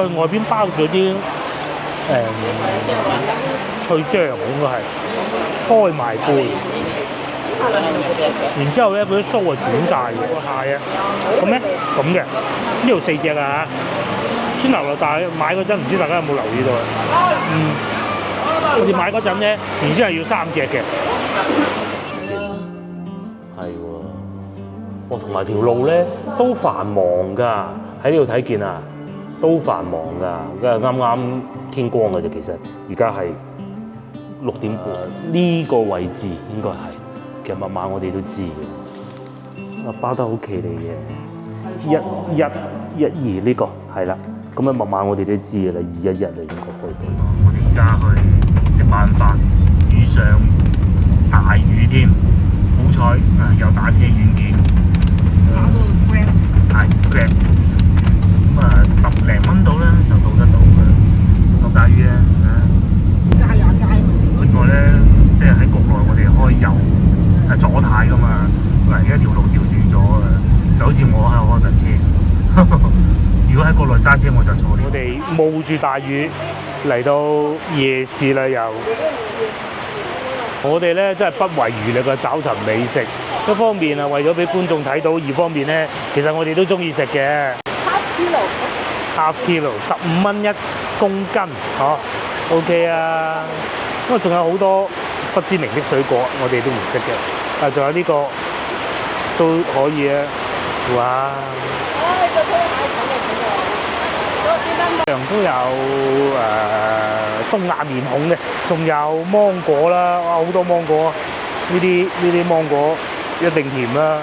佢外邊包咗啲脆醬，應該係開埋杯。然之後咧，嗰啲鬚係剪晒嘅蟹啊，咁咧咁嘅，呢度4隻啊，酸牛肉大買嗰陣唔知大家有冇留意到啊？我哋買嗰陣咧，原先係要3隻嘅。係喎，同埋條路咧都繁忙㗎，喺呢度睇見啊，都繁忙㗎，因為啱啱天光嘅啫，其實而家係6點半，呢個位置應該係。其實密碼我哋都知嘅，包得好企理嘅，1112呢個係啦，咁啊密碼我哋都知嘅啦，211嚟應該去。我哋而家去食晚飯，遇上大雨添，好彩有打車軟件，打到 Grab， 係 Grab， 咁啊10零蚊到咧就到得到嘅，落大雨咧，另外咧即係喺國內我哋開油。左軚噶嘛，而家條路調轉咗啊，就好似我喺度開緊車。如果喺國內揸車我就錯啲。我哋冒住大雨嚟到夜市啦又，我哋咧真係不遺餘力嘅找尋美食。一方面啊為咗俾觀眾睇到，二方面咧其實我哋都中意食嘅。half kilo 15蚊1公斤，OK 啊。因為仲有好多不知名的水果，我哋都唔識嘅。仲有呢個都可以啊！哇！都有東亞面孔嘅，仲有芒果啦，哇！好多芒果，呢啲芒果一定甜啦。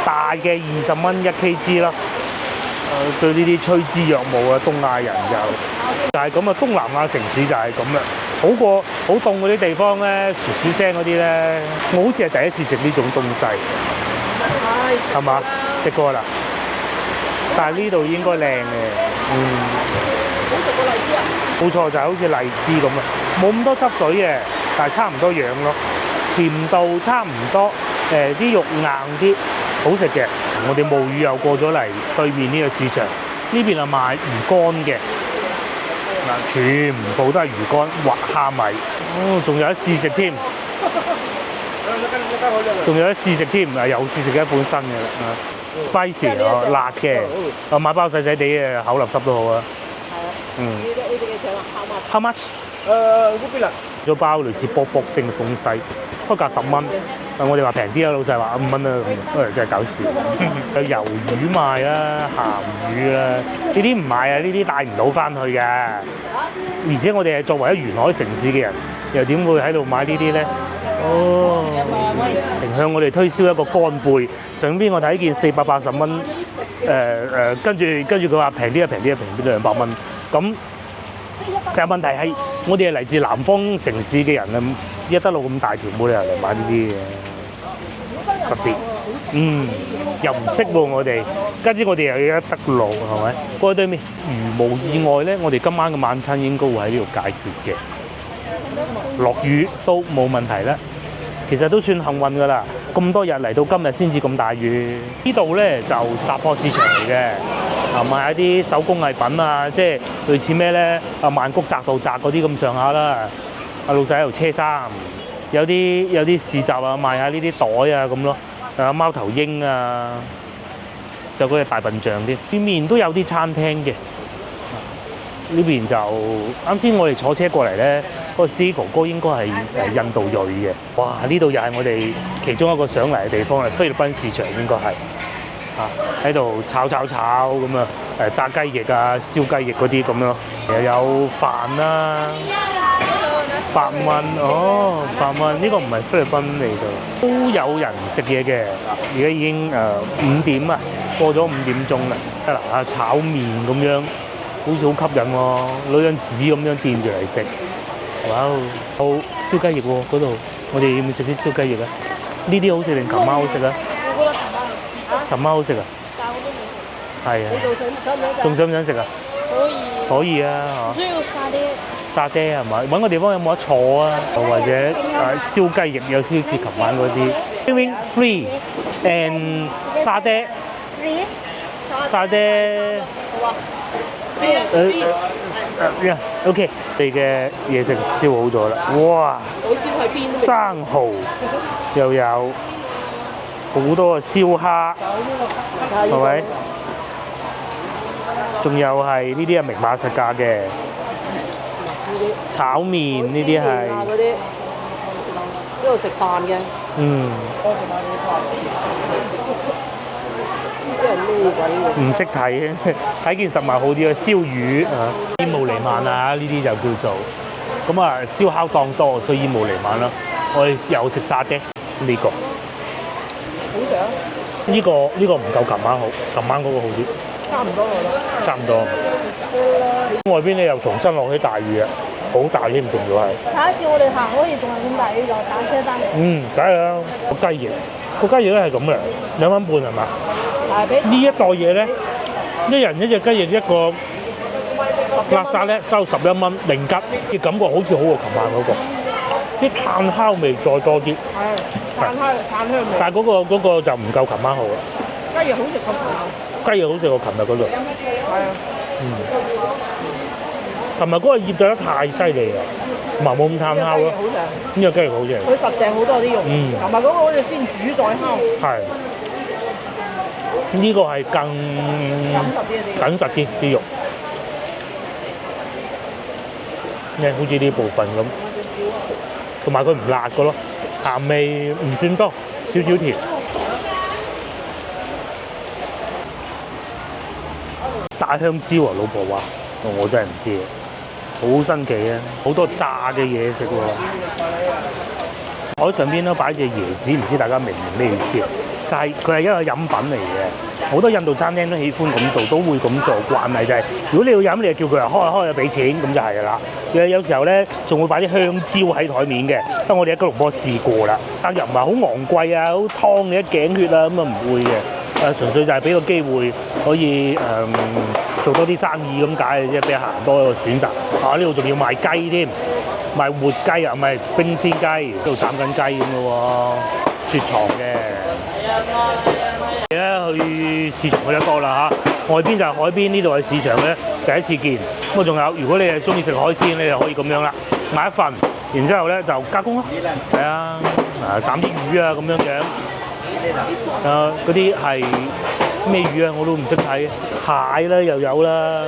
大嘅20蚊1kg 啦。對呢啲趨之若鶩啊，東亞人就係咁啊！東南亞城市就係咁啦。好過好凍嗰啲地方咧，薯聲嗰啲咧，我好似係第一次食呢種東西，係嘛？食過啦，但係呢度應該靚嘅，好食過荔枝啊？冇錯，就係好似荔枝咁啊，冇咁多汁水嘅，但係差唔多樣咯，甜度差唔多，啲肉硬啲，好食嘅。我哋冒雨又過咗嚟對面呢個市場，呢邊係賣魚乾嘅。全部都係魚乾或蝦米，仲有得試食添，有試食嘅一款新嘅啦，spicy 辣嘅，買包細細地嘅口立濕都好啊。係啊。你哋幾錢啊 ？How much？嗰邊啦。咗包類似卜卜聲嘅東西，不過價10蚊。我哋話平啲啊，老細話5蚊啦，咁真係搞笑。有魷魚賣啦，鹹魚啦，呢啲唔買啊，呢啲帶唔到翻去嘅。而且我哋係作為一沿海城市嘅人，又點會喺度買呢啲咧？定向我哋推銷一個乾貝，上邊我睇見480蚊，跟住佢話平啲啊，平啲200蚊。咁但係問題係，我哋係嚟自南方城市嘅人啊，一德路咁大條，冇理由嚟買呢啲嘅。特別，又唔識喎我哋，加之我哋又要一德路，係咪？過去對面，如無意外咧，我哋今晚嘅晚餐應該會喺呢度解決嘅。落雨都冇問題啦，其實都算幸運㗎啦。咁多日嚟到今日先至咁大雨。呢度咧就雜貨市場嚟嘅，賣一啲手工藝品啊，即係類似咩咧？曼谷摘道摘嗰啲咁上下啦。老細喺度車衫。有啲市集啊，賣下呢啲袋啊咁咯，貓頭鷹啊，就嗰隻大笨象啲。對面都有啲餐廳嘅，呢邊就啱先我哋坐車過嚟咧，嗰個司機哥哥應該係印度裔嘅。哇！呢度又係我哋其中一個上嚟嘅地方啦，菲律賓市場應該係喺度炒咁啊，炸雞翼啊、燒雞翼嗰啲咁咯，又有飯啦。8蚊8蚊，呢個唔係菲律賓嚟㗎，都有人食嘢嘅。而家已經5點啊，過咗5點鐘啦。嗱，炒麵咁樣，好似好吸引喎，攞張紙咁樣墊住嚟食。哇！好燒雞翼喎，嗰度我哋要唔要食啲燒雞翼啊？呢啲好食定琴晚好食啊？我覺得琴晚好食啊？但我都未食。係啊。你仲想唔想食啊？可以啊，需要沙爹。沙爹係咪？揾個地方有冇得坐啊？或者燒雞翼有少少似琴晚嗰啲。Free and 沙爹。沙爹。好啊。OK， 你嘅嘢食燒好咗啦，哇！我燒喺邊？生蠔又有好多嘅燒蝦，係咪？仲有係呢啲係明碼實價嘅炒麵，呢啲係嗰啲呢度食飯嘅。嗯。唔識睇，睇件實物好啲嘅燒魚啊，煙霧瀰漫啊，呢啲就叫做咁啊。燒烤檔多，所以煙霧瀰漫啦。我哋又食沙爹呢個，好想呢個唔夠琴晚好，琴晚嗰個好啲，差唔多啦，差唔多。外邊咧又重新落起大雨啊，好大添，仲要係。下一次我哋行可以仲係咁大雨就打車翻嚟。梗係啦，個雞翼咧係咁嘅，2蚊半係嘛？呢一袋嘢咧，一人一隻雞翼一個辣沙咧收11蚊零吉，嘅感覺好似好過琴晚嗰個，啲炭烤味再多啲。係炭香味。但係嗰個就唔夠琴晚好啦。雞翼好食過琴日。雞翼好食過琴日嗰度。係啊。琴日嗰個醃製得太犀利啦，冇咁炭烤咯。呢個雞翼好食。佢實淨好多啲肉。琴日嗰個好似先煮再烤。係。呢個係更緊實啲啲肉，好似呢部分咁，同埋佢唔辣嘅咯，鹹味唔算多，少少甜。炸香蕉啊，老婆話，我真係唔知，好新奇啊，好多炸嘅嘢食喎。台上邊都擺隻椰子，唔知大家明唔明咩意思啊？就係佢係一個飲品嚟嘅，好多印度餐廳都喜歡咁做，都會咁做慣例就係、如果你要飲，你就叫佢開俾錢，咁就係㗎啦。有時候咧，仲會擺啲香蕉喺台面嘅，不過我哋喺吉隆坡試過啦，但又唔係好昂貴啊，好湯你一頸血啊，咁啊唔會嘅。純粹就係俾個機會可以做多啲生意咁解嘅啫，俾人行多一個選擇。呢度仲要賣雞添，賣活雞啊，唔係冰鮮雞，呢度斬緊雞咁嘅喎，雪藏嘅。而家去市場去得多啦嚇，外邊就係海邊，呢度係市場咧，第一次見。咁啊仲有，如果你係中意食海鮮，你就可以咁樣啦，買一份，然之後咧就加工咯。係啊，斬啲魚啊咁樣嘅。嗰啲係咩魚啊？我都唔識睇，蟹啦又有啦，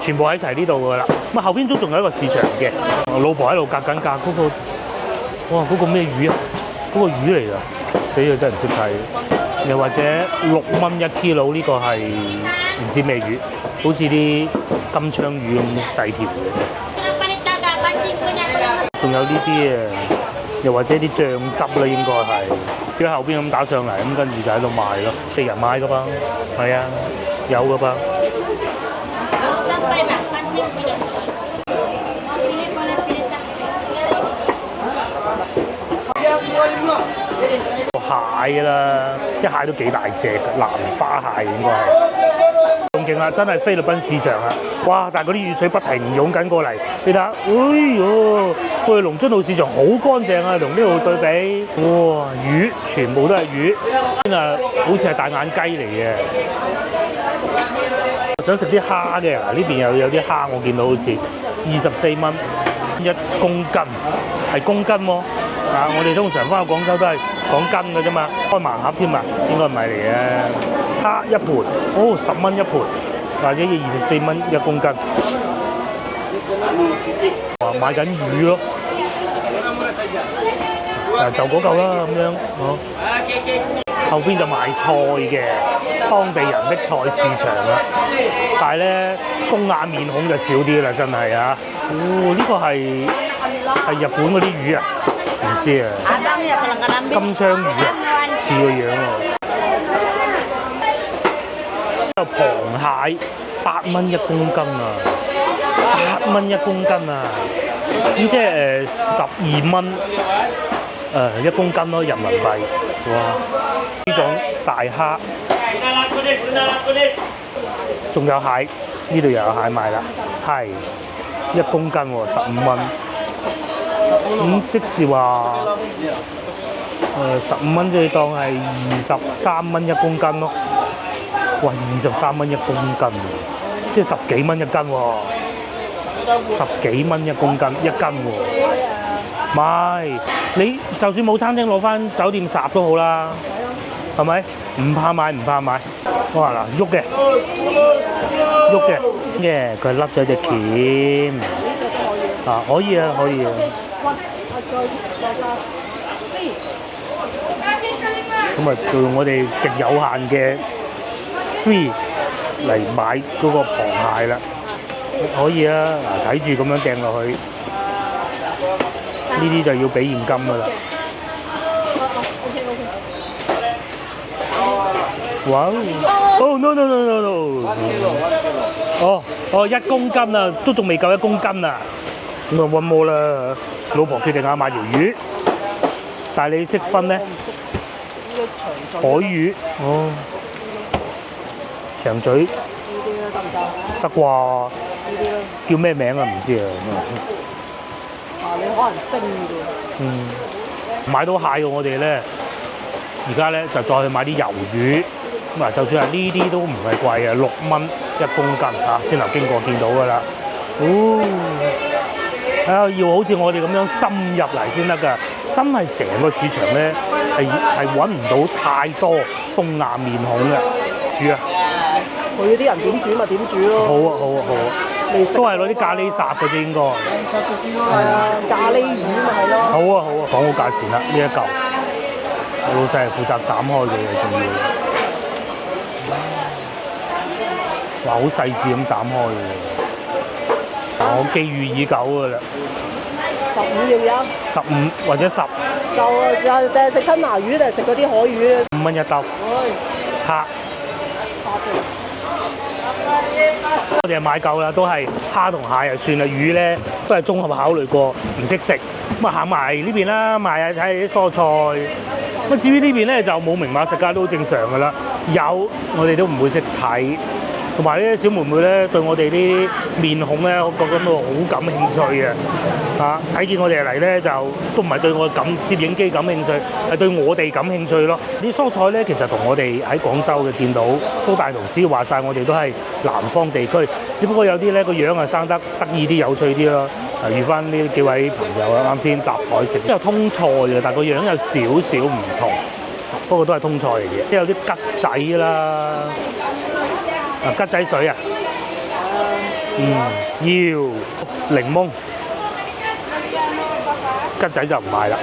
全部喺齊呢度㗎啦。咁啊後邊都仲有一個市場嘅，我老婆喺度格緊價嗰個，哇嗰個咩魚啊？嗰個魚嚟㗎，死啊真係唔識睇。又或者6蚊1 kilo 呢個係唔知咩魚，好似啲金槍魚咁細條嘅。仲有呢啲啊，又或者啲醬汁啦，應該係喺後邊咁打上嚟，咁跟住就喺度賣咯，地人買㗎噃，係啊，有㗎噃。蟹啦，一蟹都幾大隻，蘭花蟹應該係，仲勁啊！真係菲律賓市場啊！哇！但係嗰啲雨水不停湧緊過嚟，你睇下，哎呦，去龍津路市場好乾淨啊，同呢度對比，哇！魚全部都係魚，好似係大眼雞嚟嘅。想食啲蝦嘅，嗱呢邊又有啲蝦，我見到好似24蚊1公斤，係公斤喎。我哋通常翻去廣州都係講斤嘅啫嘛，開盲盒添啊，應該唔係嚟嘅。蝦一盤，10蚊一盤，或者要24蚊1公斤。話買緊魚咯，就嗰嚿啦咁樣，後邊就賣菜嘅，當地人的菜市場啦。但係咧，東亞面孔就少啲啦，真係啊！呢個係日本嗰啲魚啊！唔知啊，金槍魚啊，似個樣喎。有螃蟹8蚊1公斤啊，8蚊1公斤啊，咁即係12蚊1公斤咯，人民幣。哇！呢種大蝦，仲有蟹，呢度又有蟹賣啦，係1公斤喎，15蚊。咁即是話15蚊，即係當係23蚊1公斤咯。哇！23蚊1公斤，即係10幾蚊一斤喎，10幾蚊一斤喎。買你就算冇餐廳攞翻酒店霎都好啦，係咪？唔怕買。哇嗱，喐嘅，佢甩咗隻鉗。啊，可以啊。咁啊，就用我哋極有限嘅 free 嚟買嗰個螃蟹啦。可以啊，嗱，睇住咁樣掟落去，呢啲就要俾現金噶啦。哇！哦 no！ 哦，1公斤啊，都仲未夠1公斤啊！咁啊，one more啦。老婆決定下買條魚，但係你識分咧？海魚，哦，長嘴，得啩？叫咩名啊？唔知啊。你可能蒸嘅。買到蟹喎，我哋咧，而家咧就再去買啲魷魚。咁啊，就算係呢啲都唔係貴啊，6蚊1公斤啊，先頭經過見到㗎啦。要好似我哋咁樣深入嚟先得㗎，真係成個市場咧係揾唔到太多東亞面孔嘅。煮啊！佢啲人點煮咪點煮咯。好啊！都係攞啲咖喱霎嘅啫，應該。係啊，咖喱魚咪係咯。好啊，講好價錢啦，呢一嚿。我老細係負責斬開嘅，仲要。哇，好細緻咁斬開嘅。我寄予已久㗎啦。15要唔要？15或者10。就定係食吞拿魚定係食嗰啲海魚？5蚊一兜。蝦。我哋係買夠啦，都係蝦同蟹就算啦，魚咧都係綜合考慮過，唔識食咁啊行埋呢邊啦，賣下睇下啲蔬菜。咁至於呢邊咧就冇明碼實價都好正常㗎啦，有我哋都唔會識睇。同埋呢啲小妹妹咧對我哋啲面孔咧，我覺得都好感興趣嘅。睇見我哋嚟咧就都唔係對我攝影機感興趣，係對我哋感興趣咯。啲蔬菜咧其實同我哋喺廣州嘅見到都大同小異，話晒我哋都係南方地區，只不過有啲咧個樣啊生得得意啲、有趣啲咯。遇翻呢幾位朋友啊，啱先搭台食，都有通菜嘅，但係個樣有少少唔同，不過都係通菜嚟嘅，即係有啲桔仔啦。桔仔水啊，要檸檬，桔仔就唔買啦。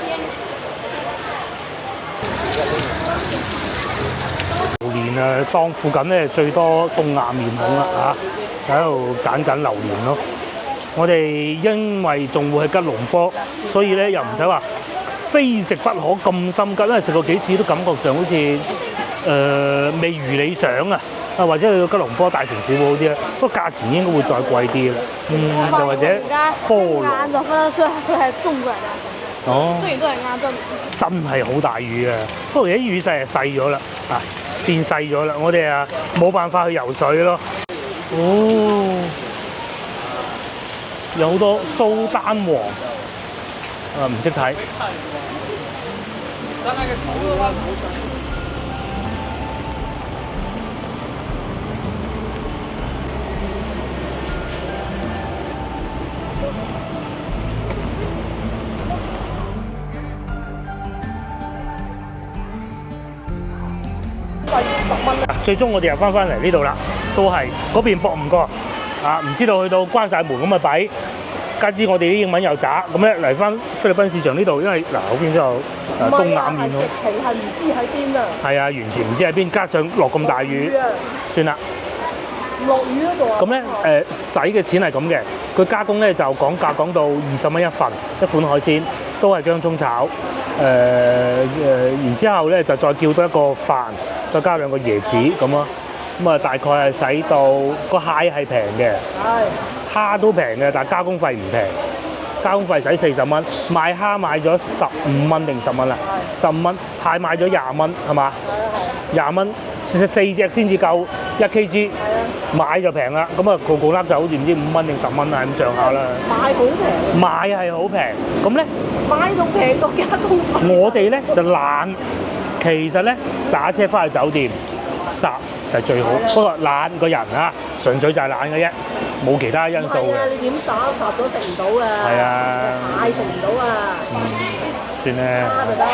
榴蓮啊，檔附近咧最多東亞面孔啦喺度揀緊榴蓮咯。我哋因為仲會去吉隆坡，所以咧又唔使話非食不可咁心急，因為食過幾次都感覺上好似未如理想啊。或者去到吉隆坡大城市會好啲啦，不過價錢應該會再貴啲啦。又或者菠蘿。啱就分得出佢係中國人啊。哦。雖然都係啱真係好大魚啊！不過而家魚勢係細咗啦，變細咗啦。我哋冇辦法去游水咯。哦。有好多蘇丹黃，唔識睇。最終我哋又翻嚟呢度啦，都係嗰邊搏唔過唔知道去到關晒門咁咪弊。加之我哋啲英文又渣，咁咧嚟翻菲律賓市場呢度，因為嗰邊都有東亞面咯。係唔知喺邊啊？係啊，完全唔知喺邊，加上落咁大雨，算啦。落雨嗰度啊？咁咧使嘅錢係咁嘅，佢加工咧就講價講到20蚊一份，一款海鮮都係薑葱炒，然之後咧就再叫多一個飯，再加2個椰子咁咯。咁大概係使到個蟹係平嘅，蝦都平嘅，但係加工費唔平，加工費使40蚊。買蝦買咗15蚊定10蚊啦，15蚊。蟹買咗20蚊，係嘛？20蚊4隻先至夠1 kg， 買就平啦。咁個粒就好似唔知5蚊定10蚊啊咁上下啦。買好平。買係好平，咁咧？買仲平過加工費。我哋咧就懶，其實咧打車翻去酒店就係最好。不過懶個人啊，純粹就係懶嘅啫，冇其他因素嘅。你點殺咗食唔到㗎？係啊，蟹食唔到啊！算啦。蝦就得。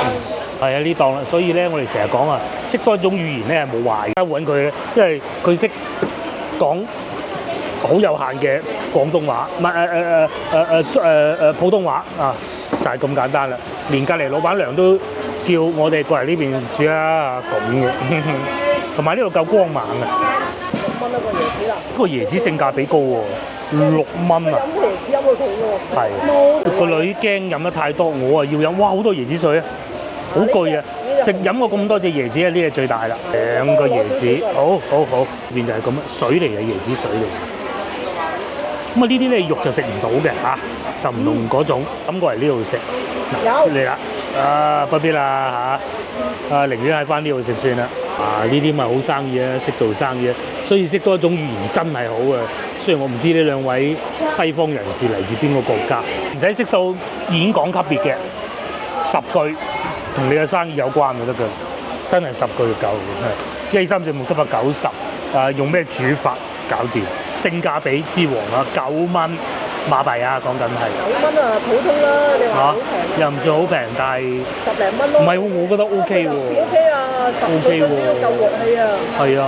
係啊，呢檔啦，所以咧，我哋成日講啊，識多一種語言咧係冇壞嘅。揾佢，因為佢識講好有限嘅廣東話，唔係普通話啊，就係咁簡單啦。連隔離老闆娘都叫我哋過嚟呢邊住啦咁嘅，同埋呢度夠光猛啊6蚊一個椰子啦。個椰子性價比高喎，6蚊啊！飲椰子飲到肚喎。係個女驚飲得太多，我啊要飲，哇好多椰子水啊！好攰啊！飲過咁多隻椰子啊，呢隻最大啦，2個椰子，好，變就係咁樣，水嚟嘅椰子水嚟嘅。咁啊呢啲咧肉就食唔到嘅嚇，就唔同嗰種，咁過嚟呢度食。嗱嚟啦，不必啦嚇，寧願喺翻呢度食算啦。呢啲咪好生意啊，識做生意啊，所以識多一種語言真係好啊。雖然我唔知呢兩位西方人士嚟自邊個國家，唔使識數演講級別嘅10句。同你嘅生意有關就得㗎，真係10句就夠嘅。1、2、3、4、5、7、8、9、10，用咩煮法搞掂？性價比之王啊，9蚊馬幣啊，講緊係。9蚊啊，普通啦，你話好平。又唔算好平，但係10零蚊咯。唔係喎，我覺得 OK 喎。OK 啊，10個都夠鑊氣啊。係啊。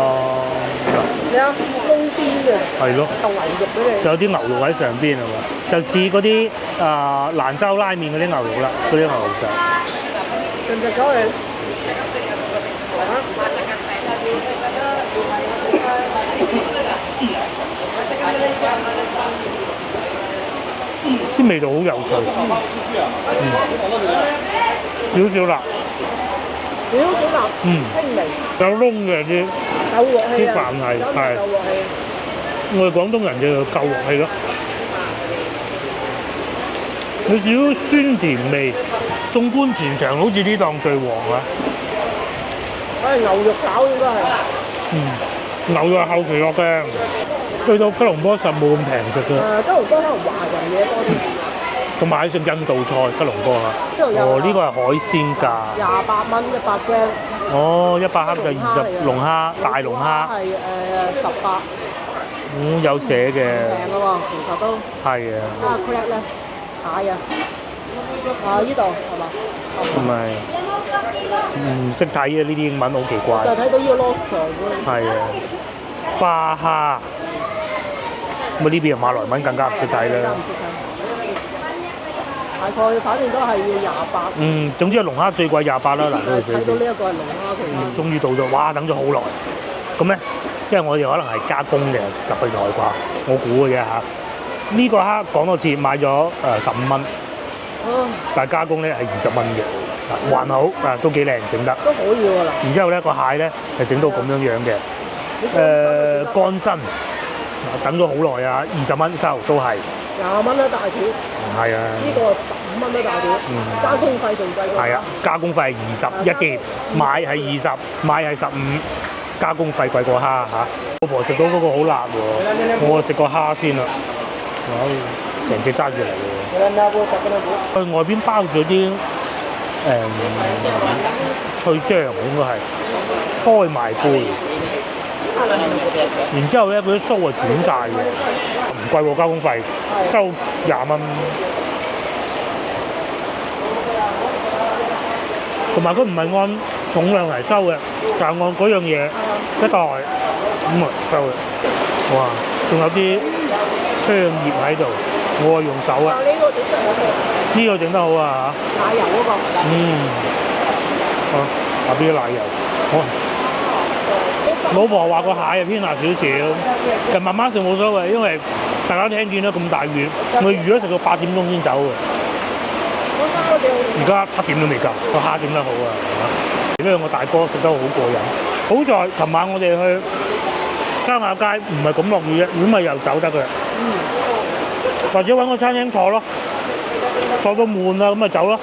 你啊，燶邊嘅。係咯。有牛肉俾你。仲有啲牛肉喺上邊係嘛？就似嗰啲蘭州拉麵嗰啲牛肉啦，嗰啲牛肉就。盡隻走嚟，啲味道好有趣，少少辣，輕微，有燶嘅啲，啲飯係，我哋廣東人就夠鑊氣咯。有少少酸甜味，縱觀全場好似呢檔最旺啊！牛肉餃應該係，牛肉係後期落嘅，去到吉隆坡實冇咁平食嘅。吉隆坡可能華人嘢多啲。同埋食印度菜，吉隆坡嚇。呢個係海鮮價。28蚊100 gram。100克就20龍蝦，大龍蝦。係18。有寫嘅。平嘅喎，其實都。係啊。crab 咧？蟹啊！呢度係嘛？唔係，唔識睇啊！呢啲英文好奇怪。就睇到呢個 lobster 喎。係啊，花蝦。咁啊呢邊馬來文更加唔識睇啦。大概反正都係要28。總之龍蝦最貴28啦，嗱呢度寫住。睇到呢一個係龍蝦其實。終於到咗，哇！等咗好耐。咁咧，因為我哋可能係加工嘅特別耐啩，我估嘅啫嚇。呢個蝦講多次買咗15蚊，但係加工咧係20蚊嘅，還好都幾靚整得，都可以喎啦。然之後咧個蟹咧係整到咁樣樣嘅，乾身，等咗好耐啊，20蚊收都係。20蚊啦大條。係啊。呢個15蚊都大條，加工費仲貴過。係啊，加工費係20一件，買係20，買係15，加工費貴過蝦嚇。老婆食到嗰個好辣喎，我食個蝦先啦。成隻揸住嚟嘅，佢外邊包咗啲脆醬，應該係開埋杯，然之後咧嗰啲鬚係捲晒嘅，唔貴喎交通費，收20蚊，同埋佢唔係按重量嚟收嘅，就係按嗰樣嘢一袋咁啊收嘅，哇！仲有啲香葉喺度，我係用手啊。呢個整得好啊嚇！奶油嗰個。好，下邊啲奶油。好。老婆話個蟹係偏辣少少，就慢慢食冇所謂，因為大家聽見啦咁大雨，我預咗食到8點鐘先走嘅。而家7點都未夠，個蝦整得好啊！因為我大哥食得好過癮。好在琴晚我哋去嘉亞街唔係咁落雨啫，如果咪又走得嘅。或者揾個餐廳坐咯，坐到悶啦咁咪走咯。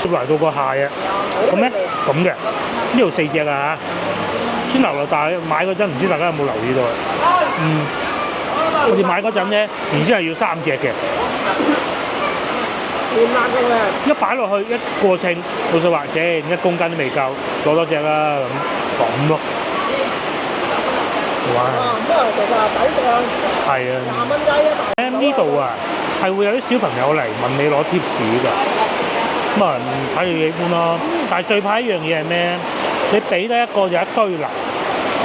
嚟到個蟹啊，咁咧咁嘅，呢度4隻啊嚇，先留落大買嗰陣，唔知大家有冇留意到啊？我哋買嗰陣咧，原先係要3隻嘅，甜辣嘅喎。一擺落去一過稱，老實話，1公斤都未夠，攞多隻啦咁咯。哇！咁啊，其實抵食啊。係啊。20蚊雞一大。呢度啊，係會有啲小朋友嚟問你攞貼士㗎。咁啊，睇你喜歡咯。但係最怕一樣嘢係咩？你俾得一個就一堆啦。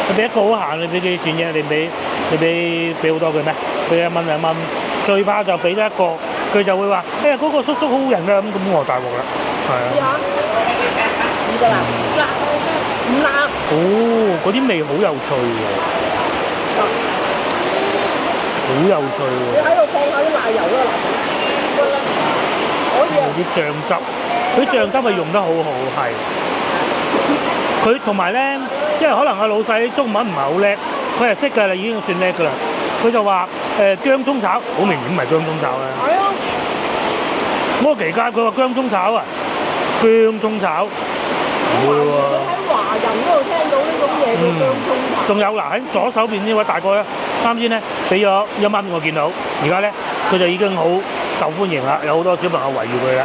你俾一個好閒，你俾幾錢啫？你俾好多佢咩？俾1蚊2蚊。最怕就俾得一個，佢就會話：哎呀，嗰個叔叔好人㗎，咁我大鑊啦。係啊。試下。呢個啦，辣唔辣？哦，嗰啲味好有趣喎，好有趣喎。你喺度放下啲奶油啦，可以啊。啲醬汁，佢啲醬汁係用得好好，係。佢同埋咧，因為可能阿老細中文唔係好叻，佢係識㗎啦，已經算叻㗎啦。佢就話薑葱炒，好明顯唔係薑葱炒啦。係啊。嗰個期間佢話薑葱炒啊，薑葱炒。唔會喎。喺華人嗰度聽到呢種嘢叫薑葱炒。仲有嗱喺左手邊呢位大哥咧，啱先咧俾咗1蚊我見到，而家咧佢就已經好受歡迎啦，有好多小朋友圍住佢啦，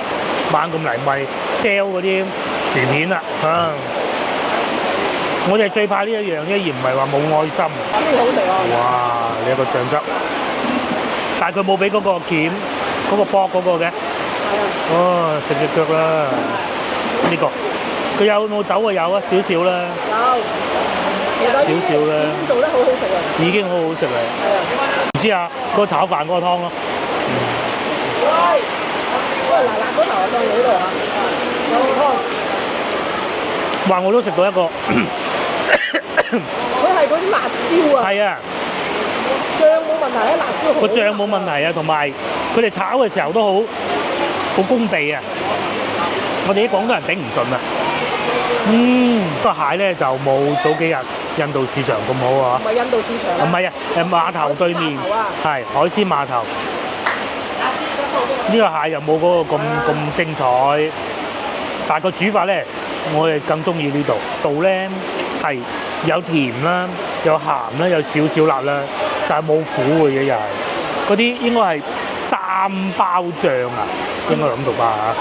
猛咁嚟咪 sell 嗰啲薯片啦嚇。我哋最怕呢一樣啫，而唔係話冇愛心。呢個好食啊！哇！你有個醬汁，但係佢冇俾嗰個鉗嗰個卜嗰個嘅。係啊。哦，食隻腳啦！呢個佢有冇酒啊？有啊，少少啦。有。少少啦。已經做得好好食啊！已經好好食啦。係啊。唔知啊，嗰個炒飯嗰個湯咯。喂，嗱嗰頭我當你呢度啊，有個湯。話我都食到一個。佢係嗰啲辣椒啊。係啊。醬冇問題啊，辣椒好。個醬冇問題啊，同埋佢哋炒嘅時候都好功地啊！我哋啲廣東人頂唔順啊。個蟹咧就冇早幾日印度市場咁好啊。唔係印度市場啊。唔係啊，碼頭對面係海鮮碼頭。呢個蟹又冇嗰個咁精彩，但係個煮法咧，我哋更中意呢度。度咧係有甜啦，有鹹啦，有少少辣啦，就係冇苦嘅嘢又係。嗰啲應該係3包醬啊，應該咁讀吧嚇。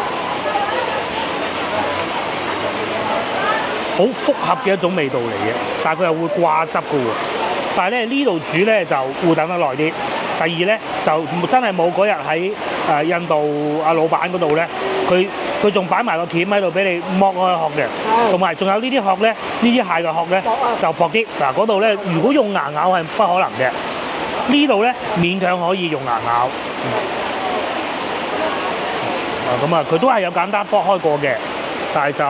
好複合嘅一種味道嚟嘅，但係佢又會掛汁嘅喎。但係咧呢度煮咧就會等得耐啲。第二咧就真係冇嗰日喺印度阿老闆嗰度咧，佢仲擺埋個鉗喺度俾你剝開殼嘅，同埋仲有呢啲殼咧，呢啲蟹嘅殼咧就薄啲。嗱嗰度咧，如果用牙咬係不可能嘅，呢度咧勉強可以用牙咬。咁啊，佢都係有簡單剝開過嘅。但係就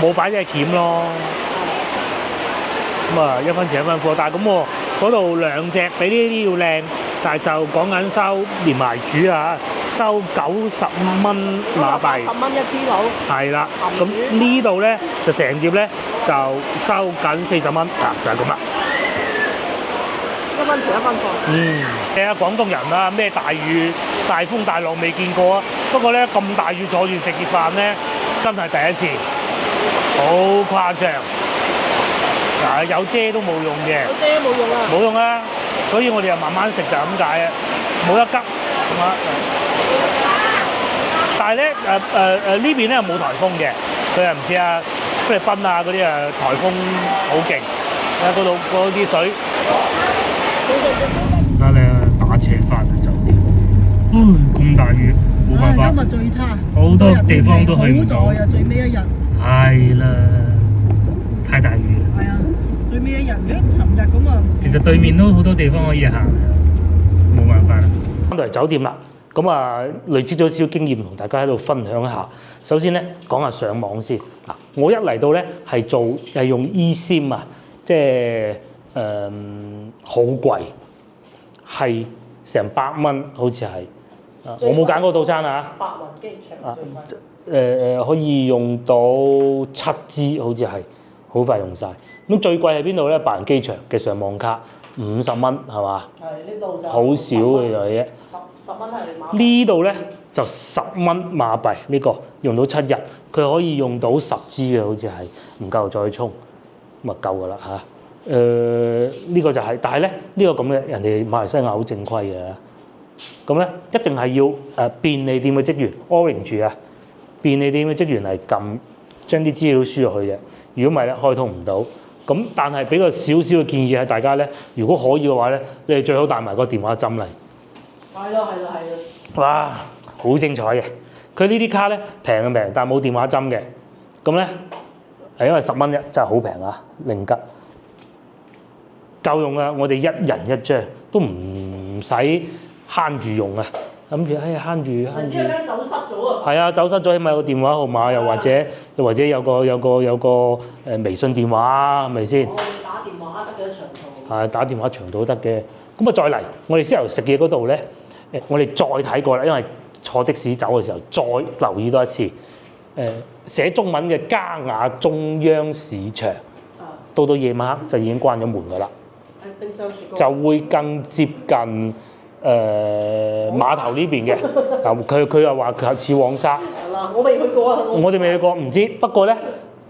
冇擺隻鉗咯，咁啊1分錢1分貨，但係咁喎，嗰度2隻比呢啲要靚，但係就講緊收連埋煮啊，收90蚊馬幣，10蚊1 kg。係啦，咁呢度咧就成碟咧就收緊40蚊，就係咁啦。1分錢1分貨。睇下廣東人啊，咩大雨大風大浪未見過啊，不過咧咁大雨坐住食碟飯咧。真係第一次，好誇張。嗱，有遮都冇用嘅，有遮冇用啊，冇用啊。所以我哋又慢慢食就咁解啊，冇得急。但係咧呢邊咧冇颱風嘅，佢又唔似啊菲律賓啊嗰啲颱風好勁。睇下嗰度嗰啲水。而家咧打斜翻去酒店，咁大雨。冇辦法，今日最差，好多地方都去唔到。好在啊，最尾一日。係啦，太大雨啦。係啊，最尾一日，如果尋日咁啊。其實對面都好多地方可以行，冇辦法啦。翻到嚟酒店啦，咁啊累積咗少少經驗，同大家喺度分享一下。首先咧講下上網先。嗱，我一嚟到咧係用 eSIM 啊，即係好貴，係成100蚊，好似係。我冇揀嗰個套餐啊！白雲機場可以用到7G，好似係好快用晒。咁最貴係邊度咧？白雲機場嘅上網卡50蚊係嘛？係呢度就好少嘅就係啫。10蚊係馬幣。呢度咧就10蚊馬幣，呢個用到7日，佢可以用到10G嘅，好似係唔夠再充，咁啊夠噶啦嚇。呢個就係，但係咧呢個咁嘅人哋馬來西亞好正規嘅。咁咧一定係要便利店嘅職員 Orange 啊，便利店嘅職員嚟撳將啲資料輸入去嘅。如果唔係咧，開通唔到。咁但係俾個少少嘅建議係大家咧，如果可以嘅話咧，你哋最好帶埋個電話針嚟。係咯。哇，好精彩嘅！佢呢啲卡咧平嘅平，但係冇電話針嘅。咁咧係因為10蚊啫，真係好平啊，零吉夠用啊！我哋一人一張都唔使慳住用啊，諗住慳住。唔知有間走失咗啊！係啊，走失咗，起碼有個電話號碼，又或者有個微信電話，係咪先？我哋打電話得嘅長途。係打電話長途都得嘅。咁啊再嚟，我哋先由食嘢嗰度咧，我哋再睇過啦，因為坐的士走嘅時候再留意多一次。寫中文嘅嘉雅中央市場，到夜晚黑就已經關咗門㗎啦。冰箱雪糕。就會更接近碼頭呢邊嘅。佢又話似黃沙。嗱，我未去過啊。我哋未去過，唔知。不過咧，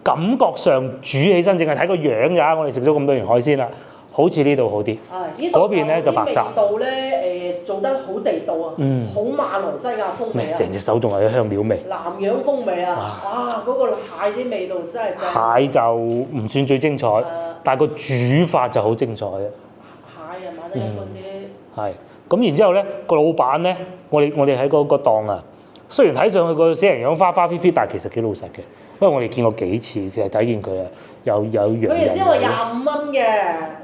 感覺上煮起身淨係睇個樣咋。我哋食咗咁多年海鮮啦，好似呢度好啲。嗰邊咧就白沙。味道咧做得好地道啊，好馬來西亞風味啊。成隻手仲有香料味。南洋風味啊！哇，嗰個蟹啲味道真係正。蟹就唔算最精彩，但係個煮法就好精彩嘅。蟹啊，買得一般啲。係，咁然之後咧，個老闆咧，我哋喺嗰個檔啊，雖然睇上去個死人樣花花飛飛，但係其實幾老實嘅，因為我哋見過幾次，淨係睇見佢啊，有養人。佢原先話25蚊嘅。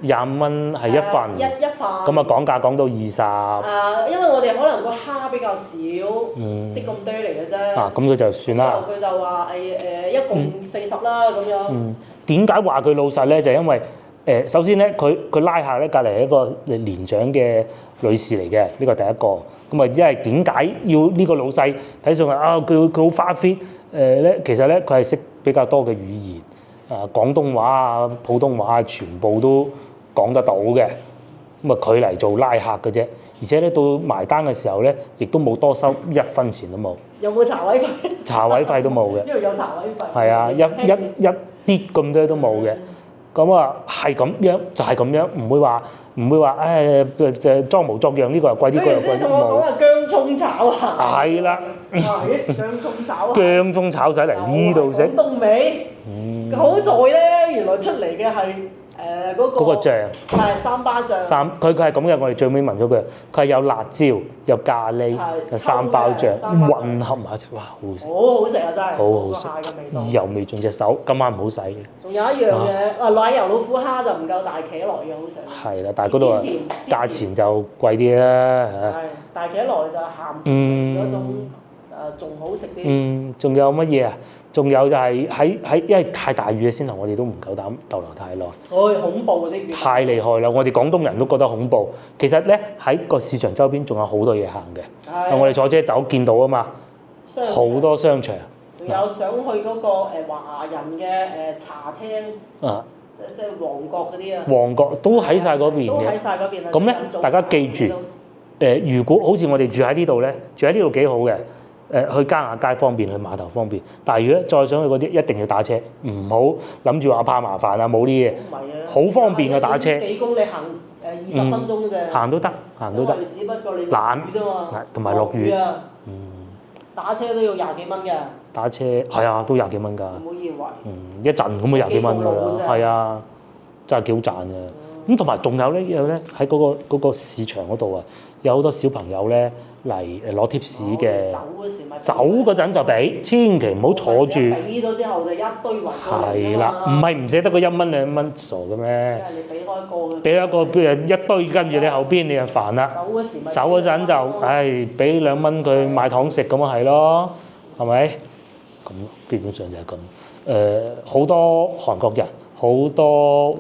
25蚊係一份。一份。咁啊講價講到20。因為我哋可能個蝦比較少，啲咁多嚟嘅啫。咁佢就算啦。佢就話一共40啦咁樣。點解話佢老實咧？就因為首先咧，佢拉客咧，隔離係一個年長嘅女士嚟嘅，呢個第一個。咁啊，因為點解要呢個老細睇上去佢好花 fit 咧？其實咧，佢係識比較多嘅語言，廣東話啊、普通話啊，全部都講得到嘅。咁啊，佢嚟做拉客嘅啫，而且咧到埋單嘅時候咧，亦都冇多收1分錢都冇。有冇茶位費？茶位費都冇嘅。因為有茶位費。係啊，一啲咁多都冇嘅。咁啊，係咁樣就係咁樣，唔會話裝模作樣，呢個又貴啲，嗰個又貴啲。同我講話薑葱炒啊！係啦。薑葱炒。薑葱炒仔嚟呢度食。廣東味。好在咧，原來出嚟嘅係嗰個醬。係三巴醬。佢係咁嘅，我哋最尾聞咗佢，佢係有辣椒、有咖喱、有三包醬混合埋一齊，哇，好好食。好好食啊！真係。好好食。意猶未盡隻手，今晚唔好洗嘅。仲有一樣嘢，奶油老虎蝦就唔夠大茄來嘅好食。係啦，但係嗰度價錢就貴啲啦嚇。係，大茄來就鹹嗰種仲好食啲。仲有乜嘢啊？仲有就係因為太大雨嘅先頭，我哋都唔夠膽逗留太耐。恐怖嗰啲。太厲害啦！我哋廣東人都覺得恐怖。其實咧喺個市場周邊仲有好多嘢行嘅。我哋坐車走見到啊嘛，好多商場。仲有想去嗰個華人嘅茶廳。即係旺角嗰啲啊。旺角都喺晒嗰邊嘅。都喺曬嗰邊啊。咁咧，大家記住，如果好似我哋住喺呢度咧，住喺呢度幾好嘅。去嘉雅街方便，去碼頭方便。但係如果再想去嗰啲，一定要打車，唔好諗住話怕麻煩啊，冇啲嘢。唔係啊。好方便嘅打車。幾公里行20分鐘啫。行都得，行都得。只不過你懶啫嘛。同埋落雨。打車都要20幾蚊㗎。打車係啊，都20幾蚊㗎。唔好以為。一陣咁啊20幾蚊㗎啦，係啊，真係幾好賺㗎。咁同埋仲有咧，喺嗰個市場嗰度啊，有好多小朋友咧嚟攞貼士嘅。走嗰陣就俾，千祈唔好坐住。俾咗之後就一堆圍過嚟。係啦，唔係唔捨得個1蚊2蚊，傻嘅咩？你俾開個。俾一個一堆跟住你後邊，你就煩啦。走嗰陣就俾2蚊佢買糖食咁啊係咯，係咪？咁基本上就係咁。好多韓國人。好多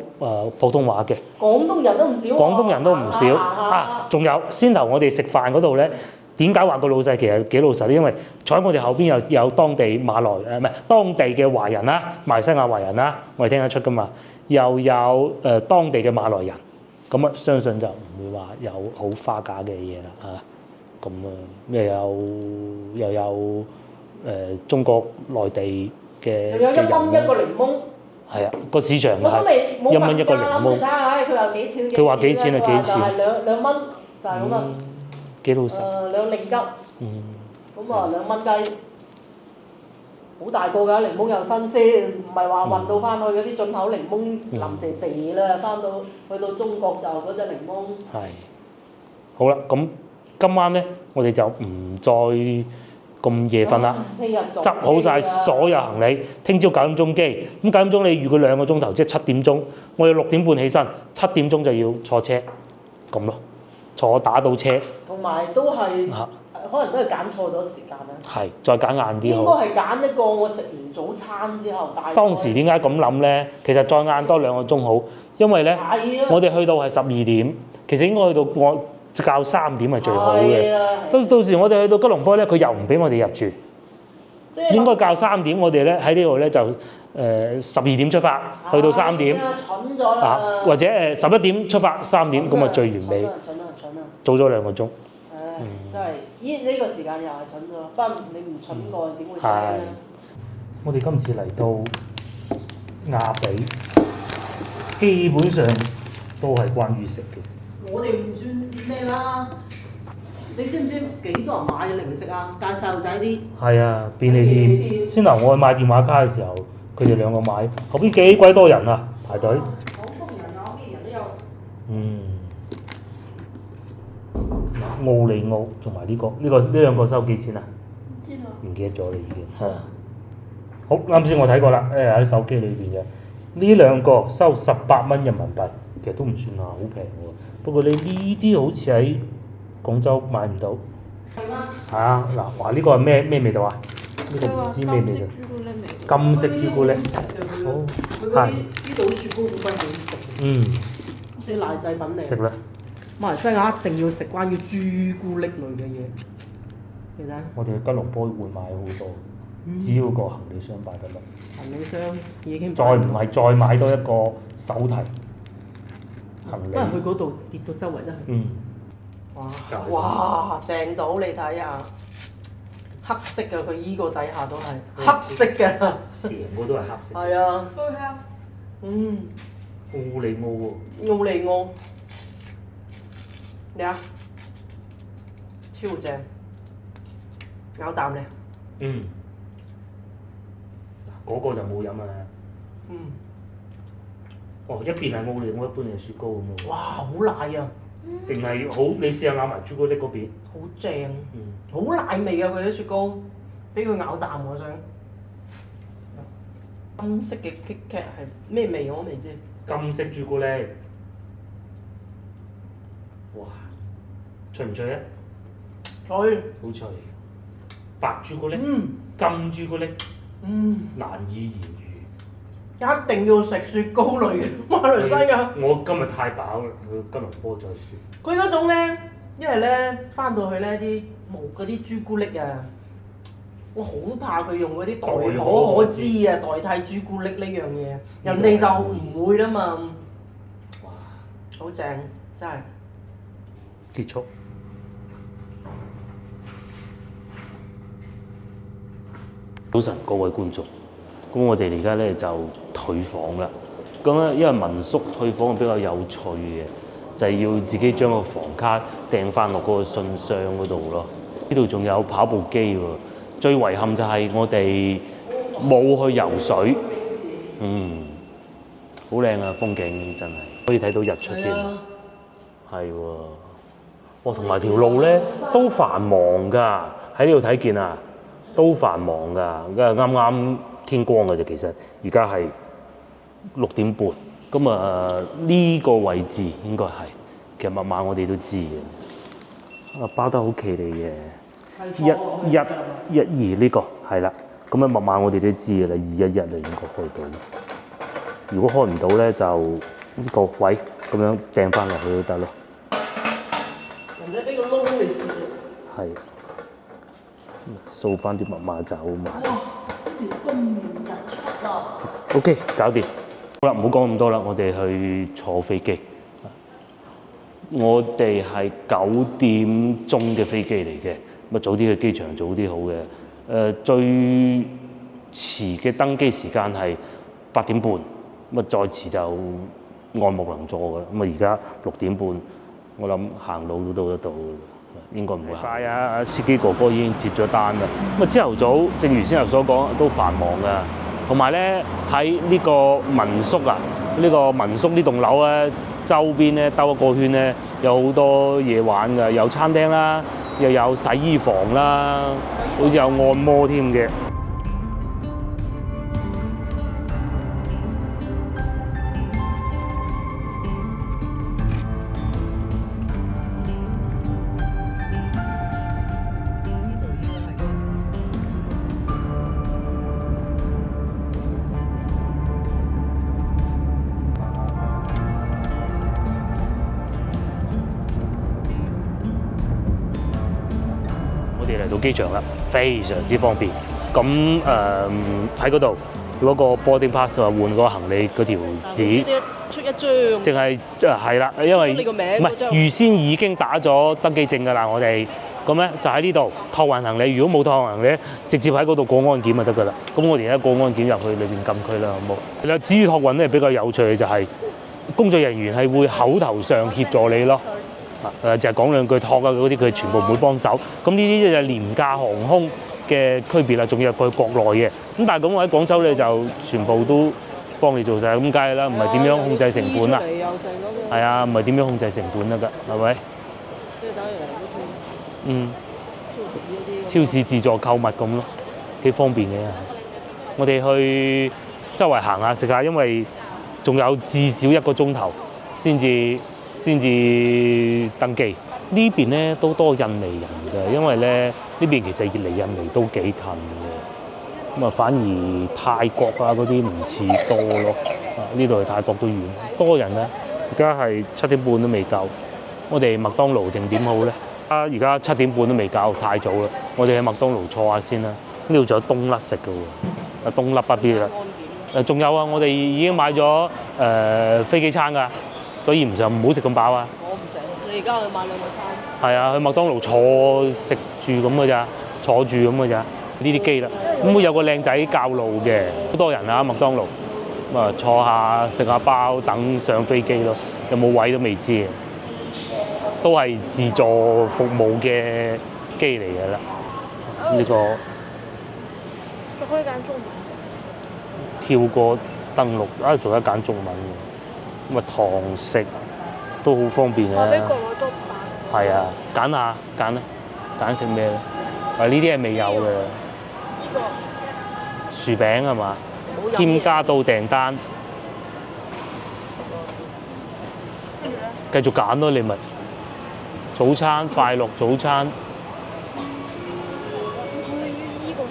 普通話嘅，廣東人都唔少。廣東人都唔少啊！仲有先頭我哋食飯嗰度咧，點解話個老細其實幾老實咧？因為坐喺我哋後邊有當地唔係當地嘅華人啦，馬來西亞華人啦，我哋聽得出噶嘛。又有當地嘅馬來人，咁啊相信就唔會話有好花假嘅嘢啦嚇。咁啊，又有中國內地嘅。仲有1蚊一個檸檬。係啊，個市場係1蚊一個檸檬。佢話幾錢啊？幾錢？2蚊就係咁啊。幾老實。兩令吉，嗯。咁啊2蚊雞，好大個㗎，檸檬又新鮮，唔係話運到翻去嗰啲進口檸檬腍謝謝啦，翻到去到中國就嗰隻檸檬。係。好啦，咁今晚咧，我哋就唔再咁夜瞓啦，聽日執好晒所有行李，聽朝9點鐘機。咁9點鐘你預佢2個鐘頭，即係7點鐘，我要6點半起身，7點鐘就要坐車，咁咯，坐打到車。同埋都係，可能都係揀錯咗時間啦。係，再揀晏啲應該好。係揀一個我食完早餐之後大。當時點解咁諗咧？其實再晏多2個鐘好，因為咧，我哋去到係12點，其實應該去到我較3點係最好嘅。到時我哋去到吉隆坡咧，佢又唔俾我哋入住。應該較3點，我哋咧喺呢度咧就12點出發，去到3點。蠢咗啦！或者11點出發，3點咁啊最完美。蠢啊！早咗2個鐘。真係呢個時間又係蠢咗，不過你唔蠢過點會正咧？我哋今次嚟到亞比，基本上都係關於食嘅。我哋唔算咩啦，你知唔知幾多人買零食啊？帶細路仔啲。係啊，便利店。先頭我去買電話卡嘅時候，佢哋2個買，後邊幾鬼多人啊，排隊。好多人啊，咩人都有。奧利奧同埋呢兩個收幾錢啊？唔知啊。唔記得咗啦已經。好，啱先我睇過啦，喺手機裏邊嘅呢兩個收18蚊人民幣，其實都唔算話好平喎。不過你呢啲好似喺廣州買唔到。係嗎？係啊，嗱，話呢個係咩味道啊？呢個唔知咩味道。金色朱古力。好。佢嗰啲呢度雪糕好鬼好食。好似奶製品嚟。食啦。馬來西亞一定要食關於朱古力類嘅嘢，其實。我哋去吉隆坡會買好多，只要個行李箱擺得落。行李箱已經。再唔係再買多一個手提行李。不過去嗰度跌到周圍都係。哇！正到你睇下，黑色嘅佢依個底下都係黑色嘅。成個都係黑色。係啊。奧利奧喎。奧利奧。你啊，超正，咬啖咧。嗰個就冇飲啊。一邊係奧利奧，一邊係雪糕咁喎。哇！好奶啊！定係好？你試下咬埋朱古力嗰邊。好正，好奶味啊！佢啲雪糕，俾佢咬啖我想。金色嘅 KitKat 係咩味我都未知。金色朱古力。哇！脆唔脆啊？脆。好脆。白朱古力。金朱古力。難以言喻。一定要食雪糕類嘅馬來西亞。我今日太飽啦，去吉隆坡再算。佢嗰種咧，因為咧翻到去咧啲冇嗰啲朱古力啊，我好怕佢用嗰啲代可脂啊代替朱古力呢樣嘢，人哋就唔會啦嘛。哇！好正，真係。結束。早晨，各位觀眾，咁我哋而家咧就退房啦。咁咧，因為民宿退房比較有趣嘅，就係要自己將個房卡掟翻落嗰個信箱嗰度咯。呢度仲有跑步機喎。最遺憾就係我哋冇去游水。好靚啊，風景真係可以睇到日出添。係喎。哇，同埋條路咧都繁忙㗎，喺呢度睇見啊，都繁忙㗎。啱啱天光嘅啫，其實而家係6點半。咁呢個位置應該係，其實密碼我哋都知嘅。包得好企理嘅，1112呢個係啦。咁密碼我哋都知嘅啦，211你應該開到。如果開唔到咧，就呢個位咁樣掟翻落去都得咯。人哋俾個窿你試。係。掃翻啲密碼走啊嘛。哇！呢條公園日出啊 OK， 搞掂。好啦，唔好講咁多啦，我哋去坐飛機。我哋係9點鐘嘅飛機嚟嘅，咁早啲去機場早啲好嘅。最遲嘅登機時間係8點半，咁再遲就愛莫能助㗎啦。咁而家6點半，我諗行路都到得到。應該唔會快啊！司機哥哥已經接咗單啦。咁啊，朝頭早正如先頭所講，都繁忙㗎。同埋咧喺呢個民宿啊，呢個民宿呢棟樓咧周邊咧兜一個圈咧，有好多嘢玩㗎，有餐廳啦，又有洗衣房啦，好似有按摩添嘅。嚟到機場啦，非常之方便。咁喺嗰度嗰個 boarding pass 話換個行李嗰條紙，出一張，淨係係啦，因為你個名唔係預先已經打咗登記證㗎啦，我哋咁咧就喺呢度託運行李。如果冇託運行李，直接喺嗰度過安檢就得㗎啦。咁我哋而家過安檢入去裏邊禁區啦，好冇？係啦，至於託運咧比較有趣嘅就係工作人員係會口頭上協助你咯。就係講兩句託啊嗰啲，佢全部唔會幫手。咁呢啲就係廉價航空嘅區別啦，仲要係佢國內嘅。咁但係咁我喺廣州咧就全部都幫你做晒，咁梗係啦，唔係點樣控制成本啊？係啊，唔係點樣控制成本得㗎，係咪？即係等於超市自助購物咁咯，幾方便嘅。我哋去周圍行下食下，因為仲有至少1個鐘頭先至登記。呢邊咧都多印尼人嘅，因為咧呢邊其實離印尼都幾近嘅。咁啊，反而泰國啊嗰啲唔似多咯。呢度去泰國都遠，多人咧。而家係7點半都未夠，我哋麥當勞定點好咧？而家7點半都未夠，太早啦。我哋喺麥當勞坐下先啦。呢度仲有冬甩食嘅喎，冬甩不必啦。仲有啊，我哋已經買咗飛機餐㗎，所以唔好食咁飽啊。我唔食，你而家去買2個餐。係啊，去麥當勞坐食住咁嘅咋，坐住咁嘅咋。呢啲機啦，咁會有個靚仔教路嘅，好多人啊麥當勞。咁啊，坐下食下包，等上飛機咯。有冇位都未知嘅，都係自助服務嘅機嚟嘅啦。呢個就可以揀中文。跳過登錄，仲有得揀中文嘅。咁啊，堂食都好方便嘅。我俾國內都揀。係啊，揀下揀啦，揀食咩咧？呢啲係未有嘅。薯餅係嘛？添加到訂單，繼續揀咯，你咪早餐快樂早餐。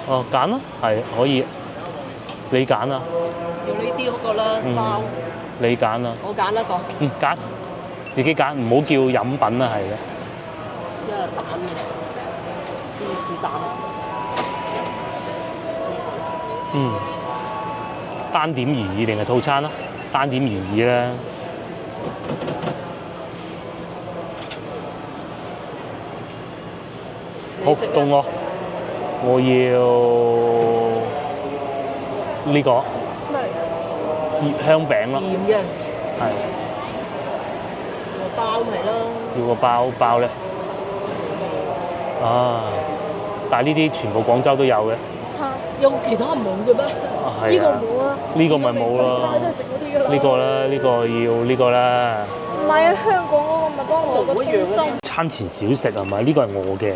哦，揀啦，係可以，你揀啊。要呢啲嗰個啦，包。你揀啊。我揀一個。揀，自己揀，唔好叫飲品啊，係嘅。一係蛋嘅，芝士蛋。單點而已定係套餐啦？單點而已啦。好，到我要呢個熱香餅咯。鹽嘅。係。個包咪咯。要個包咧。啊！但係呢啲全部廣州都有嘅。有其他冇嘅咩？呢個冇啊！呢個咪冇咯。呢個啦，呢個要呢個啦。唔係啊，香港嗰個麥當勞個通心。餐前小食係咪？呢個係我嘅，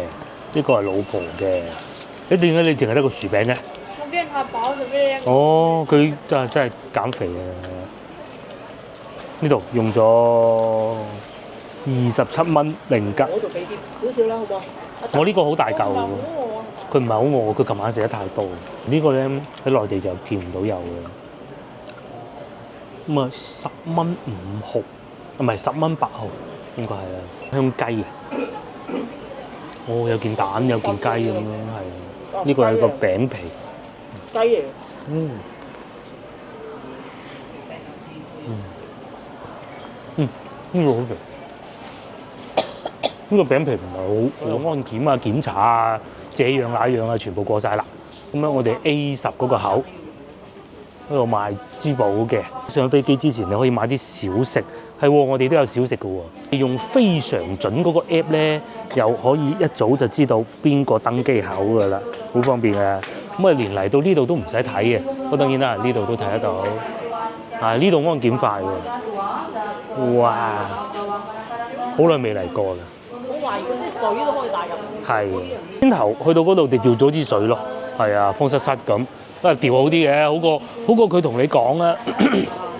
呢個係老婆嘅。點解你淨係得個薯餅嘅？我驚太飽，就俾你一個。哦，佢真係減肥啊！呢度用咗27蚊零吉。我度俾啲少少啦，好唔好？我呢個好大嚿喎。佢唔係好餓，佢琴晚食得太多。呢個咧喺內地就見唔到有嘅。咁啊10蚊5毫，唔係10蚊8毫，應該係啦。香雞啊！哦，有件蛋，有件雞咁樣係。呢個係個餅皮。雞嚟。呢個好食。呢個餅皮唔係好安檢啊、檢查啊、這樣那樣啊，全部過晒啦。咁樣我哋 A10嗰個口嗰度賣珠寶嘅。上飛機之前你可以買啲小食係喎，我哋都有小食嘅喎。用非常準嗰個 app 咧，又可以一早就知道邊個登機口㗎啦，好方便嘅。咁啊，連嚟到呢度都唔使睇嘅。不過當然啦，呢度都睇得到。啊，呢度安檢快喎。哇！好耐未嚟過啦。好懷疑嗰啲水都可以帶入。係。先頭去到嗰度就掉咗支水咯。係啊，慌失失咁，都係掉好啲嘅，好過佢同你講啦。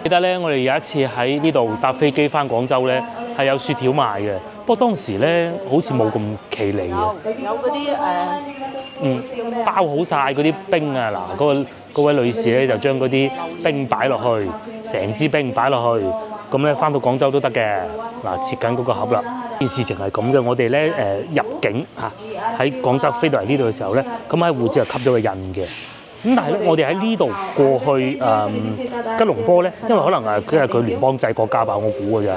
記得咧，我哋有一次喺呢度搭飛機翻廣州咧，係有雪條賣嘅。不過當時咧，好似冇咁企理嘅。有嗰啲包好晒嗰啲冰啊！嗱，嗰位女士咧就將嗰啲冰擺落去，成支冰擺落去，咁咧翻到廣州都得嘅。嗱，切緊嗰個盒啦。件事情係咁嘅，我哋咧入境嚇喺廣州飛到嚟呢度嘅時候咧，咁喺護照就吸咗個印嘅。咁但係咧，我哋喺呢度過去吉隆坡咧，因為可能佢聯邦制國家吧，我估嘅咋，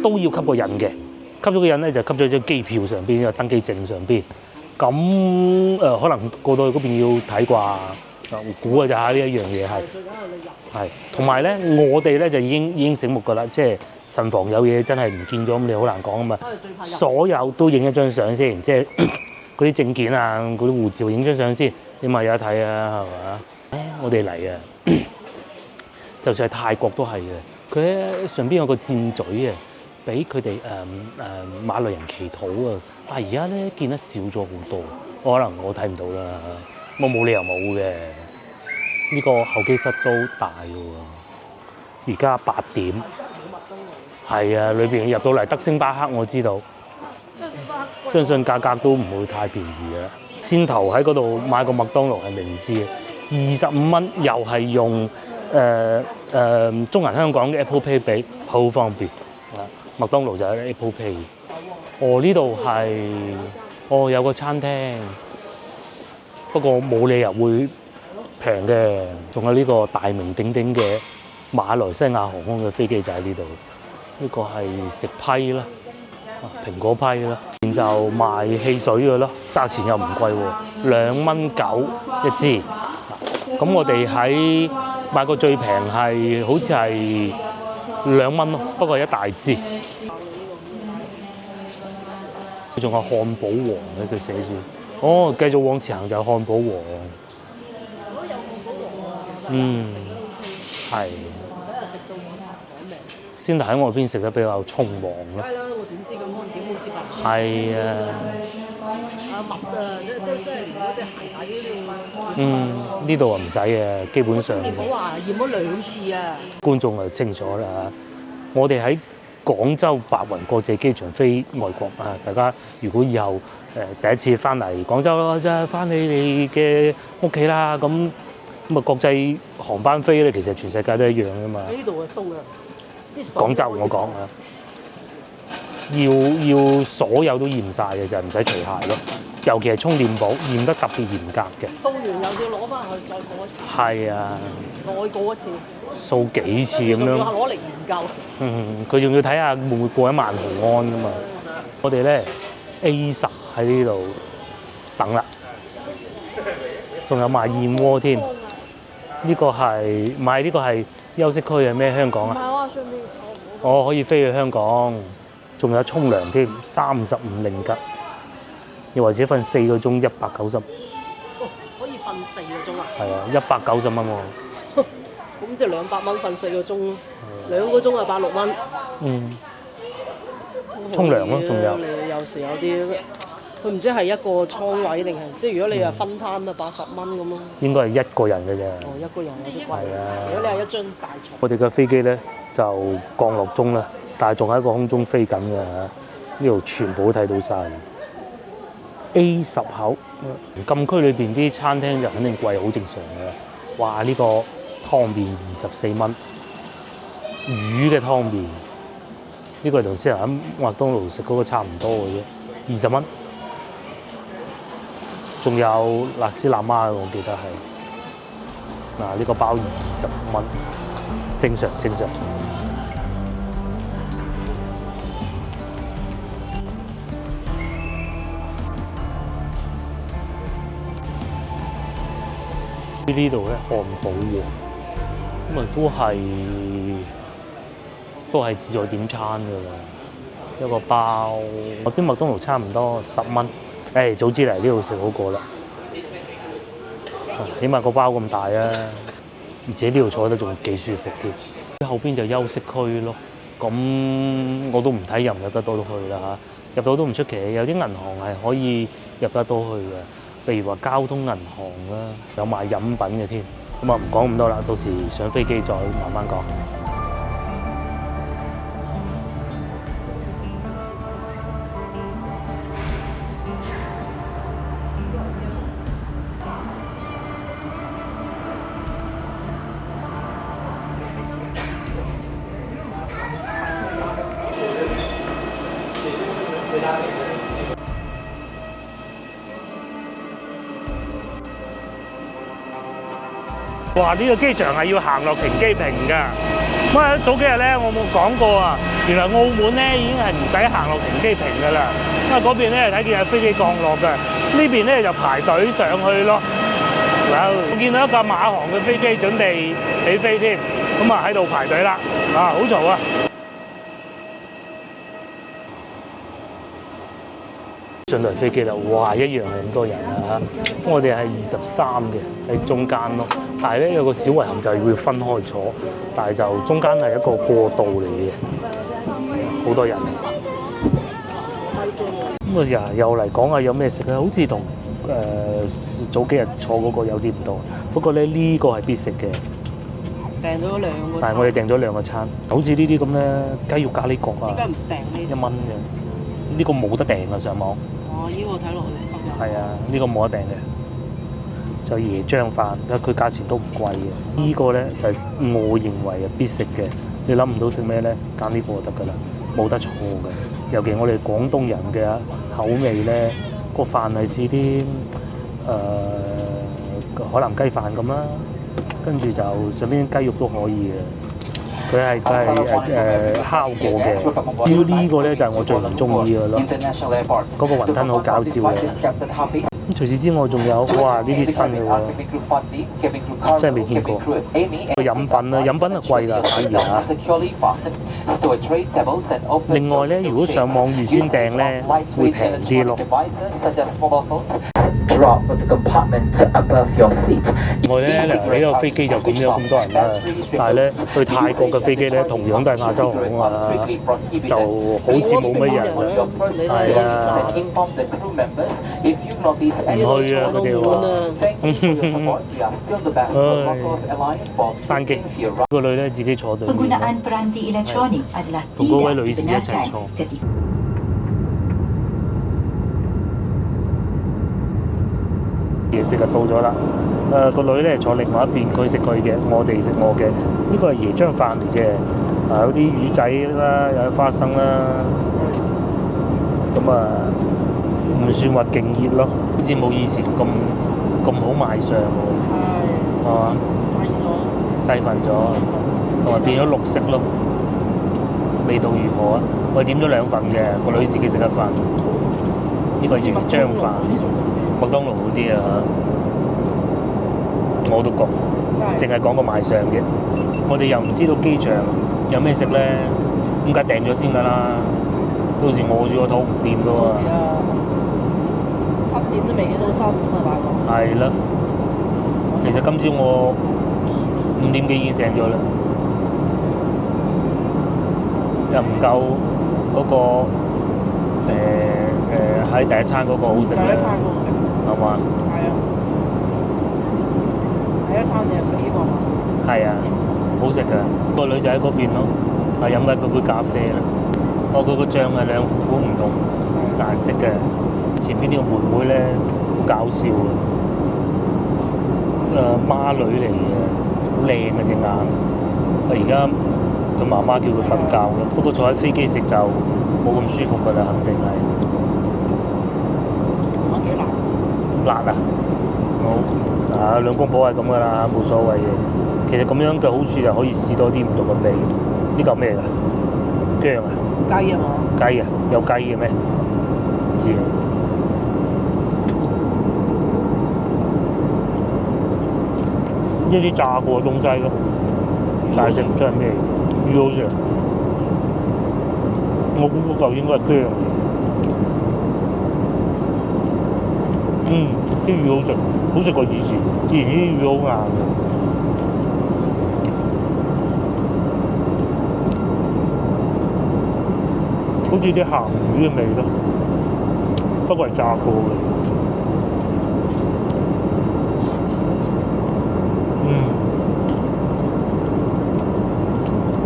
都要吸個印嘅。吸咗個印咧，就吸咗張機票上邊，個登機證上邊。咁可能過到去嗰邊要睇啩，估嘅咋呢一樣嘢係。同埋咧，我哋咧就已經醒目㗎啦，即係慎防有嘢真係唔見咗，咁你好難講啊嘛。所有都影一張相先，即係嗰啲證件啊，嗰啲護照影張相先。你咪有得睇啊，係嘛？我哋嚟啊，就算係泰國都係嘅。佢喺上邊有個箭嘴啊，俾佢哋馬來人祈禱啊。但係而家咧見得少咗好多，可能我睇唔到啦。我冇理由冇嘅。呢個候機室都大喎。而家8點。係啊，裏邊入到嚟德星巴克，我知道。相信價格都唔會太便宜嘅。先頭喺嗰度買個麥當勞係明知嘅，25蚊又係用中銀香港嘅 Apple Pay 俾，好方便。麥當勞就係 Apple Pay。呢度係有個餐廳，不過冇理由會平嘅。仲有呢個大名鼎鼎嘅馬來西亞航空嘅飛機就喺呢度。呢個係食批啦。蘋果批啦，然就賣汽水嘅咯，價錢又唔貴喎，2.9蚊一支。咁我哋喺買個最平係好似係2蚊咯，不過一大支。佢仲有漢堡王嘅，佢寫住。繼續往前行就係漢堡王。係。先喺我邊食得比較匆忙咯。係啦，我點知佢點會知法？係啊。密啊，即係連嗰隻鞋帶都要。呢度啊唔使嘅，基本上。你唔好話驗咗2次啊！觀眾就清楚啦。我哋喺廣州白雲國際機場飛外國啊，大家如果以後第一次翻嚟廣州咯，即係翻你哋嘅屋企啦，咁國際航班飛咧，其實全世界都一樣噶嘛。呢度啊鬆啊！廣州我講啊，要所有都驗晒嘅就唔使除鞋咯，尤其係充電寶驗得特別嚴格嘅。掃完又要攞翻去再過一次。係啊。再過一次。掃幾次咁樣。仲要攞嚟研究。佢仲要睇下會唔會過1萬毫安噶嘛？我哋咧 A10喺呢度等啦，仲有賣燕窩添。呢個係休息區係咩？香港啊？可以飛去香港，仲有沖涼添，35令吉，又或者瞓4個鐘190。可以瞓4個鐘啊？係啊，190蚊喎。咁即係200蚊瞓4個鐘，2個鐘啊86蚊。沖涼咯，仲有。你有時有啲，佢唔知係一個倉位定係，即係如果你係分攤啊80蚊咁咯。應該係1個人嘅啫。1個人有啲貴。係啊。如果你係一張大床。我哋嘅飛機咧就降落中啦，但係仲喺個空中飛緊嘅嚇，呢度全部都睇到晒。A10口禁區裏邊啲餐廳就肯定貴，好正常嘅。哇！呢個湯麵24蚊，魚嘅湯麵，呢個同先喺麥當勞食嗰個差唔多嘅啫，20蚊。仲有辣絲辣媽，我記得係嗱，呢個包20蚊，正常。呢度咧漢堡喎，咁啊都係都係自助點餐㗎啦，一個包。我啲麥當勞差唔多10蚊，誒早知嚟呢度食好過啦，起碼個包咁大啊，而且呢度坐得仲幾舒服嘅。後邊就休息區咯，咁我都唔睇入唔入得到去啦嚇。入到都唔出奇，有啲銀行係可以入得到去嘅，譬如話交通銀行啦，有賣飲品嘅添。咁啊唔講咁多啦，到時上飛機再慢慢講。哇！呢個機場係要行落停機坪㗎。咁啊，早幾日咧，我冇講過啊，原來澳門咧已經係唔使行落停機坪㗎啦。因為嗰邊咧睇見有飛機降落嘅，呢邊咧就排隊上去咯。我見到一架馬航嘅飛機準備起飛添，咁啊喺度排隊啦。啊，好嘈啊！上到嚟飛機啦，哇！一樣係咁多人啊！我哋係23嘅喺中間咯，但係咧有個小遺憾就係會分開坐，但係就中間係一個過渡嚟嘅，好多人。咁啊又嚟講下有咩食咧？好似同早幾日坐嗰個有啲唔同，不過咧呢個係必食嘅。訂咗2個餐，但係我哋訂咗2個餐，好似呢啲咁咧雞肉咖喱角啊，點解唔訂呢？1蚊嘅，呢個冇得訂啊上網。哦，呢個睇落去係啊，呢個冇得訂嘅，就椰漿飯，佢價錢都唔貴嘅。呢個咧就係我認為係必食嘅，你諗唔到食咩咧，揀呢個就得㗎啦，冇得錯嘅。尤其我哋廣東人嘅口味咧，個飯係似啲海南雞飯咁啦，跟住就上邊雞肉都可以嘅。佢係烤過嘅，呢個咧就係我最唔中意嘅咯。嗰個雲吞好搞笑嘅。咁除此之外仲有，哇！呢啲新嘅喎，真係未見過。個飲品啊，飲品係貴㗎，反而嚇。另外咧，如果上網預先訂咧，會平啲咯。另外咧，呢個飛機就咁樣咁多人啦，但係咧去泰國嘅飛機咧，同樣都係亞洲航空啊，就好似冇乜人啊，係啊，唔去啊佢哋話，山機個女咧自己坐對面，同嗰位女士一齊坐。嘢食就到咗啦，個女咧坐另外一邊，佢食佢嘅，我哋食我嘅。呢個係椰漿飯嚟嘅，有啲魚仔啦，有啲花生啦，咁啊唔算話勁熱咯，好似冇以前咁好賣相喎，係嘛？細份咗，同埋變咗綠色咯。味道如何啊？我點咗2份嘅，個女自己食1份。呢個椰漿飯。麥當勞嗰啲啊，我都覺，淨係講個賣相嘅。我哋又唔知道機場有咩食咧，咁梗係訂咗先㗎啦。到時餓住個肚唔掂㗎喎。7點都未起到身啊，大佬。係啦，其實今朝我5點幾已經醒咗啦，又唔夠嗰個喺第一餐嗰個好食咧。係嘛？係啊，第一餐你就食呢個嘛？係啊，好食㗎。個女仔喺嗰邊咯，飲緊嗰杯咖啡啦。佢個醬係2款唔同顏色嘅。前邊呢個妹妹咧好搞笑啊！孖女嚟嘅，好靚嘅隻眼。而家佢媽媽叫佢瞓覺咯。不過坐喺飛機食就冇咁舒服㗎啦，肯定係。辣啊！好兩公婆係咁噶啦，冇所謂嘅。其實咁樣嘅好處就可以試多啲唔同嘅味。呢嚿咩㗎？薑啊？雞啊嘛？雞啊？有雞嘅咩？唔知啊。呢啲炸過嘅東西咯，但係食唔出係咩魚好似。我估嗰嚿應該係薑。啲魚好食，好食過以前。以前啲魚好硬嘅，好似啲鹹魚嘅味咯，不過係炸過嘅。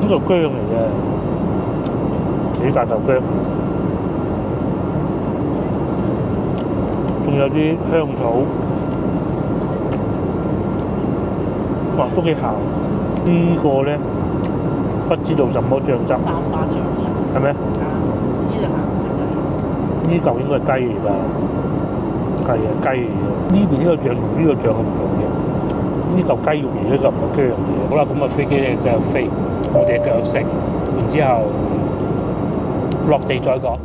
呢個薑嚟嘅，幾大嚿薑，仲有啲香草，哇都幾鹹。呢個咧不知道什麼醬汁，三巴醬係咩？呢隻顏色呢嚿應該係雞嚟㗎，係啊雞嚟嘅。呢邊呢個醬同呢個醬係唔同嘅。呢嚿雞肉嚟，呢嚿唔係薑嚟。好啦，咁啊飛機咧繼續飛，我哋繼續食，然之後落地再講。